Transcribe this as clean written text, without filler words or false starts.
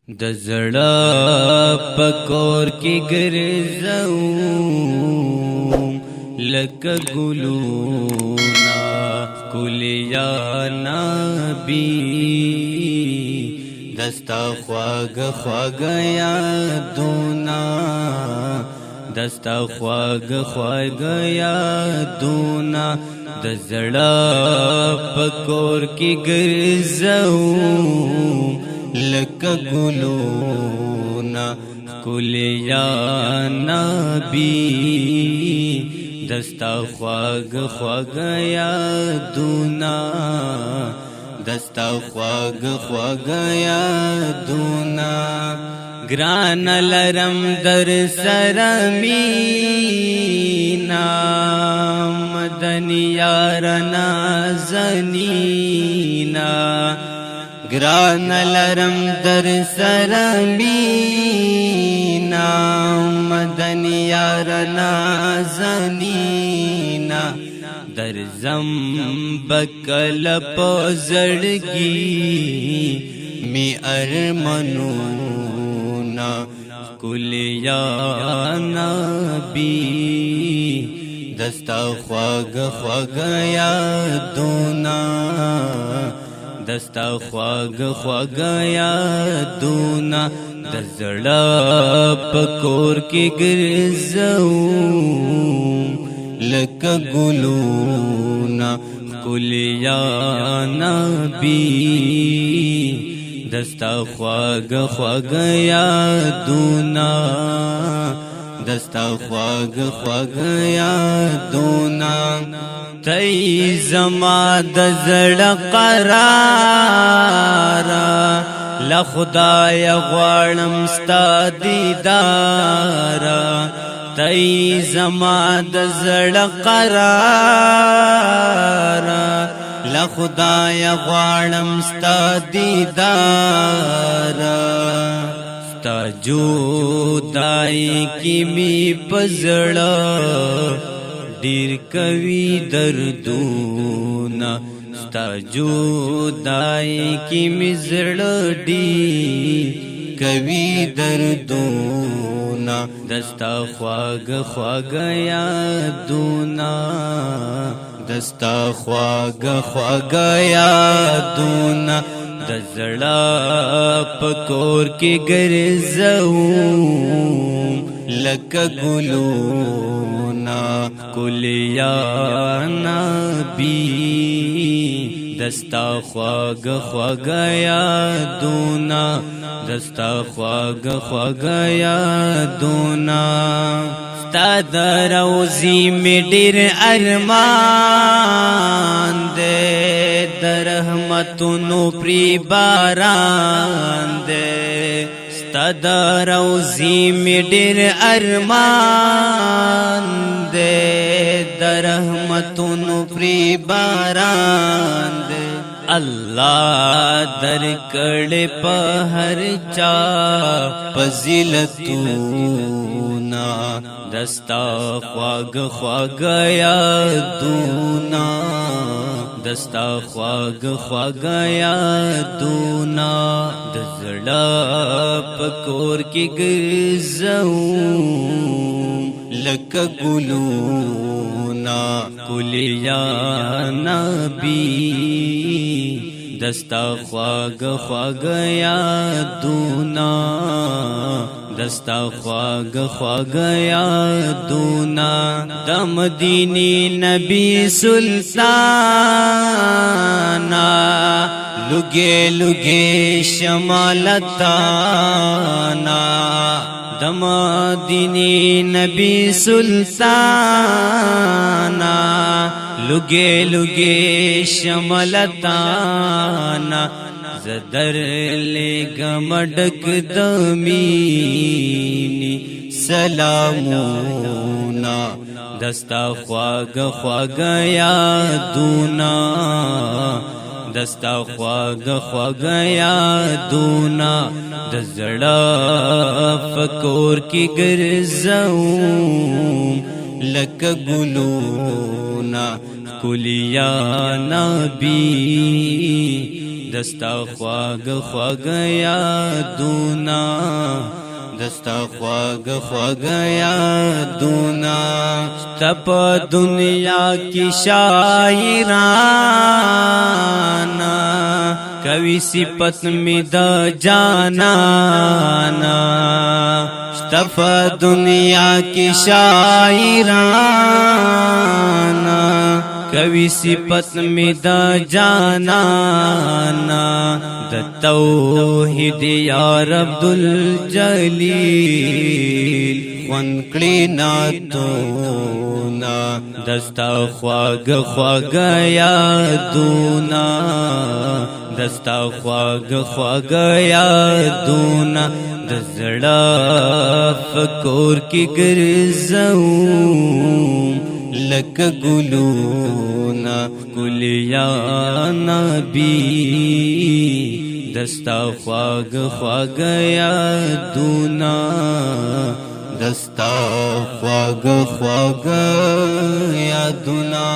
د زړه پکور کې ګرځو لکه ګلونا کلیا نبی دستا خواږ خواږ یادونا دستا خواږ خواږ یادونا د زړه پکور کې ګرځو لکه ګلونا کلیا نبی دستا خواږ خواږ یادونا دستا خواږ خواږ یادونا ګران لرم در سره مینا مدنی یار نازنینا گران لرم در سره مینا مدنی یار نازنینا در زمبکل پزړګي می ارمنونا کلیا نبی دستا خواږ خواږ یادونا دستا خواږ خواږ یادونا د زړه پکور کې ګرځو لکه ګلونا کلیا نبی دستا خواږ خواږ یادونا دستا خواږ خواږ یادونا تئی زما د زړه قرار لخدای غواړم ستا دیدار تئی زما د زړه قرار لخدای غواړم ستا دیدار ستا جودای کی می پزړه ډیر کوي دردونا ستا جودای کی می زړه ډیر کوي دردونا دستا خواږ خواږ یادونا دستا خواږ خواږ یادونا د زړه پکور کې ګرځو لکه ګلونا کلیا نبی دستا خواږ خواږ یادونا دستا خواږ خواږ یادونا ستا د روزي می ډېر ارمان دې د رحمتونو پری باران دې ستا د روزي می ډېر ارمان دې د رحمتونو پری باران دې الله در کړه په هر چا فضیلتونا دستا خواږ خواږ یادونا دستا خواږ خواږ یادونا د زړه پکور کې ګرځو لکه ګلونا کلیا نبی دستا خواږ خواږ یادونا دستا خواږ خواږ یادونا د مدینی نبی سلطانا لګې لګې شمالتانا د مدینی نبی سلطانا لګې لګې شمالتانا زدر لګم ډک د مینې سلامونا دستا خواږ خواږ یادونا دستا خواږ خواږ یادونا د زړه پکور کې ګرځو لکه ګلونا کلیا نبی دستا خواگ خواگ یادونا دستا خواگ خواگ یادونا تپ دنیا کی شاعرانا کوي صفت می د جانانا تپ دنیا کی شاعرانا کوي صفت می د جانانا د توحید یا رب الجلیل ونکلی ناتونا دستا خواگ خواگ یادونا دستا خواگ خواگ یادونا دزڑا فکور کی گرزوم لک گلونا کلیا نبی دستا خواگ خواگ یادونا دستا خواگ خواگ یادونا